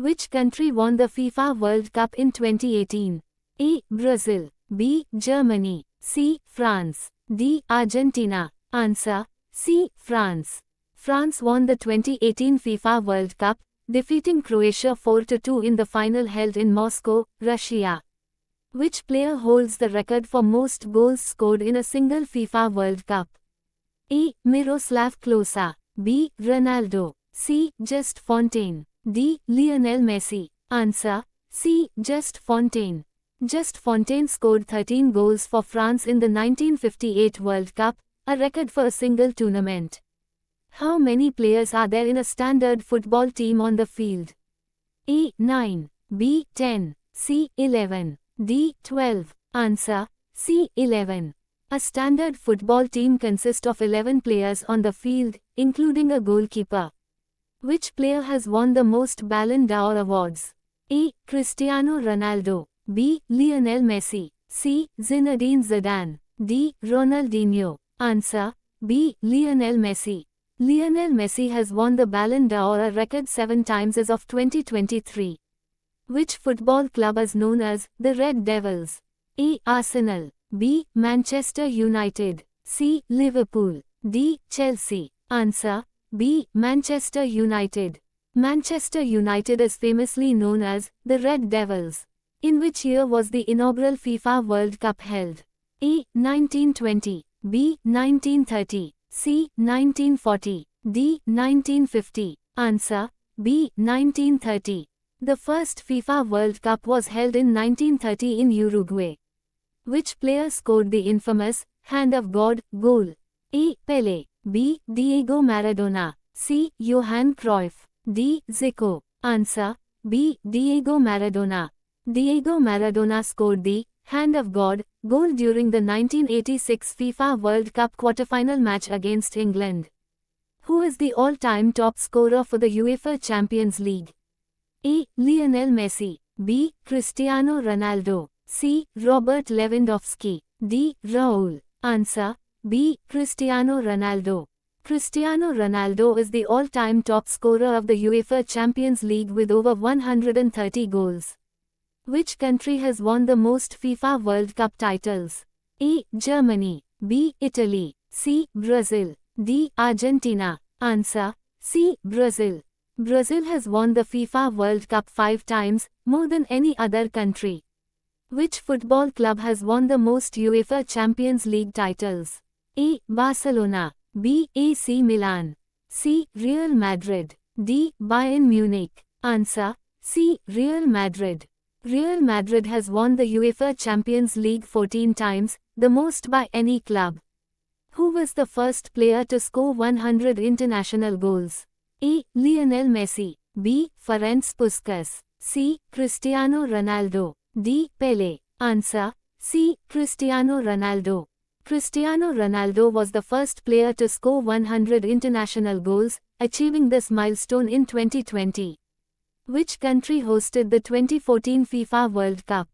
Which country won the FIFA World Cup in 2018? A. Brazil. B. Germany. C. France. D. Argentina. Answer: C. France. France won the 2018 FIFA World Cup, defeating Croatia 4-2 in the final held in Moscow, Russia. Which player holds the record for most goals scored in a single FIFA World Cup? A. Miroslav Klose. B. Ronaldo. C. Just Fontaine. D. Lionel Messi. Answer: C. Just Fontaine. Just Fontaine scored 13 goals for France in the 1958 World Cup, a record for a single tournament. How many players are there in a standard football team on the field? A. 9. B. 10. C. 11. D. 12. Answer: C. 11. A standard football team consists of 11 players on the field, including a goalkeeper. Which player has won the most Ballon d'Or awards? A. Cristiano Ronaldo. B. Lionel Messi. C. Zinedine Zidane. D. Ronaldinho. Answer: B. Lionel Messi. Lionel Messi has won the Ballon d'Or a record 7 times as of 2023. Which football club is known as the Red Devils? A. Arsenal. B. Manchester United. C. Liverpool. D. Chelsea. Answer: B. Manchester United. Manchester United is famously known as the Red Devils. In which year was the inaugural FIFA World Cup held? A. 1920. B. 1930. C. 1940. D. 1950. Answer: B. 1930. The first FIFA World Cup was held in 1930 in Uruguay. Which player scored the infamous Hand of God goal? A. Pelé. B. Diego Maradona. C. Johan Cruyff. D. Zico. Answer: B. Diego Maradona. Diego Maradona scored the Hand of God goal during the 1986 FIFA World Cup quarterfinal match against England. Who is the all-time top scorer for the UEFA Champions League? A. Lionel Messi. B. Cristiano Ronaldo. C. Robert Lewandowski. D. Raul. Answer: B. Cristiano Ronaldo. Cristiano Ronaldo is the all-time top scorer of the UEFA Champions League with over 130 goals. Which country has won the most FIFA World Cup titles? A. Germany. B. Italy. C. Brazil. D. Argentina. Answer: C. Brazil. Brazil has won the FIFA World Cup 5 times, more than any other country. Which football club has won the most UEFA Champions League titles? A. Barcelona. B. AC Milan. C. Real Madrid. D. Bayern Munich. Answer: C. Real Madrid. Real Madrid has won the UEFA Champions League 14 times, the most by any club. Who was the first player to score 100 international goals? A. Lionel Messi. B. Ferenc Puskas. C. Cristiano Ronaldo. D. Pelé. Answer: C. Cristiano Ronaldo. Cristiano Ronaldo was the first player to score 100 international goals, achieving this milestone in 2020. Which country hosted the 2014 FIFA World Cup?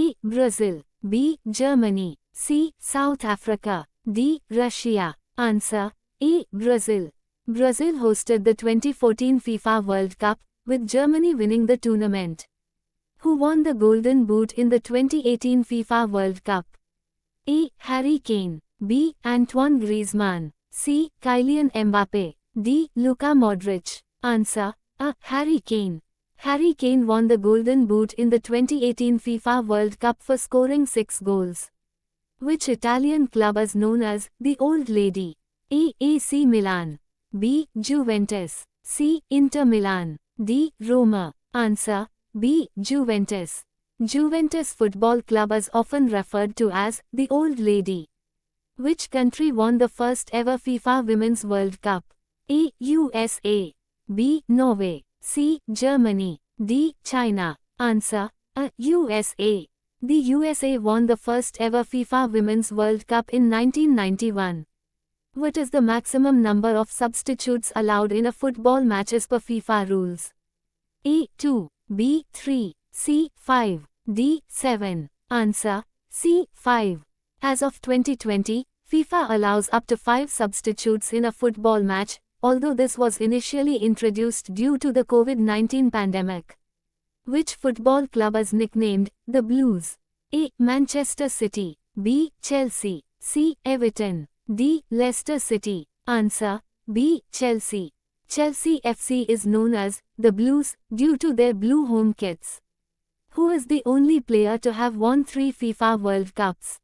A. Brazil. B. Germany. C. South Africa. D. Russia. Answer: A. Brazil. Brazil hosted the 2014 FIFA World Cup, with Germany winning the tournament. Who won the Golden Boot in the 2018 FIFA World Cup? A. Harry Kane. B. Antoine Griezmann. C. Kylian Mbappe. D. Luka Modric. Answer: A. Harry Kane. Harry Kane won the Golden Boot in the 2018 FIFA World Cup for scoring 6 goals. Which Italian club is known as the Old Lady? A. AC Milan. B. Juventus. C. Inter Milan. D. Roma. Answer: B. Juventus. Juventus Football Club is often referred to as the Old Lady. Which country won the first ever FIFA Women's World Cup? A. USA. B. Norway. C. Germany. D. China. Answer: A. USA. The USA won the first ever FIFA Women's World Cup in 1991. What is the maximum number of substitutes allowed in a football match as per FIFA rules? A. 2. B. 3. C. 5. D. 7. Answer: C. 5. As of 2020, FIFA allows up to 5 substitutes in a football match, although this was initially introduced due to the COVID-19 pandemic. Which football club is nicknamed the Blues? A. Manchester City. B. Chelsea. C. Everton. D. Leicester City. Answer B. Chelsea. Chelsea FC is known as the Blues due to their blue home kits. Who is the only player to have won 3 FIFA World Cups?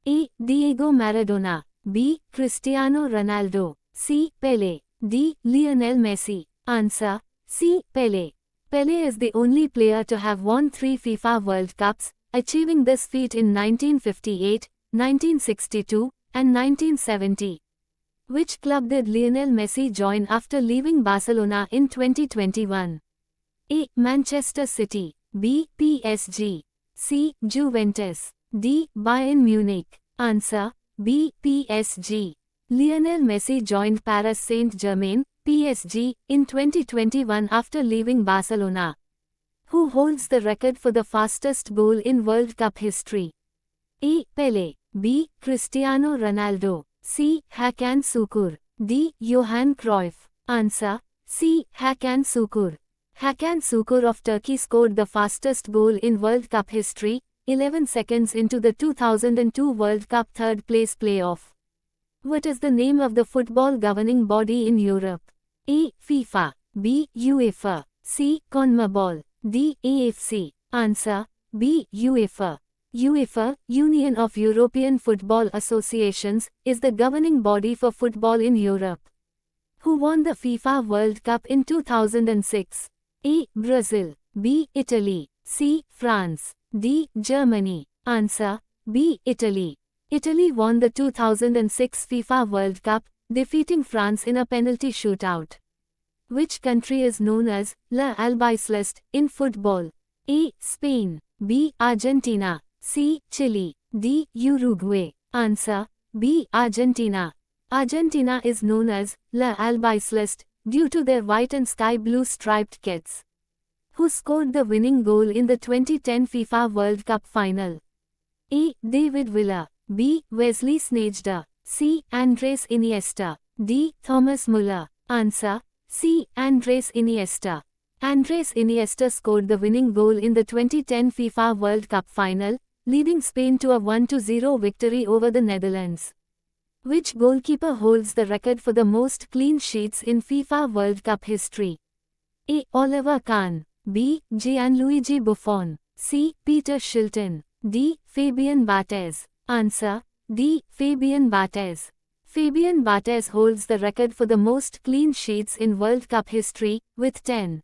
A. Diego Maradona. B. Cristiano Ronaldo. C. Pelé. D. Lionel Messi. Answer C. Pelé. Pelé is the only player to have won 3 FIFA World Cups, achieving this feat in 1958, 1962, and 1970. Which club did Lionel Messi join after leaving Barcelona in 2021? A. Manchester City. B. PSG. C. Juventus. D. Bayern Munich. Answer B. PSG. Lionel Messi joined Paris Saint-Germain, PSG, in 2021 after leaving Barcelona. Who holds the record for the fastest goal in World Cup history? A. Pelé. B. Cristiano Ronaldo. C. Hakan Şükür. D. Johan Cruyff. Answer C. Hakan Şükür. Hakan Şükür of Turkey scored the fastest goal in World Cup history, 11 seconds into the 2002 World Cup third-place playoff. What is the name of the football governing body in Europe? A. FIFA. B. UEFA. C. CONMEBOL. D. AFC. Answer B. UEFA. UEFA, Union of European Football Associations, is the governing body for football in Europe. Who won the FIFA World Cup in 2006? A. Brazil. B. Italy. C. France. D. Germany. Answer B. Italy. Italy won the 2006 FIFA World Cup, defeating France in a penalty shootout. Which country is known as La Albiceleste in football? A. Spain. B. Argentina. C. Chile. D. Uruguay. Answer B. Argentina. Argentina is known as La Albiceleste due to their white and sky blue striped kits. Who scored the winning goal in the 2010 FIFA World Cup final? A. David Villa. B. Wesley Sneijder. C. Andres Iniesta. D. Thomas Müller. Answer C. Andres Iniesta. Andres Iniesta scored the winning goal in the 2010 FIFA World Cup final, leading Spain to a 1-0 victory over the Netherlands. Which goalkeeper holds the record for the most clean sheets in FIFA World Cup history? A. Oliver Kahn. B. Gianluigi Buffon. C. Peter Shilton. D. Fabian Barthez. Answer D. Fabian Barthez. Fabian Barthez holds the record for the most clean sheets in World Cup history, with 10.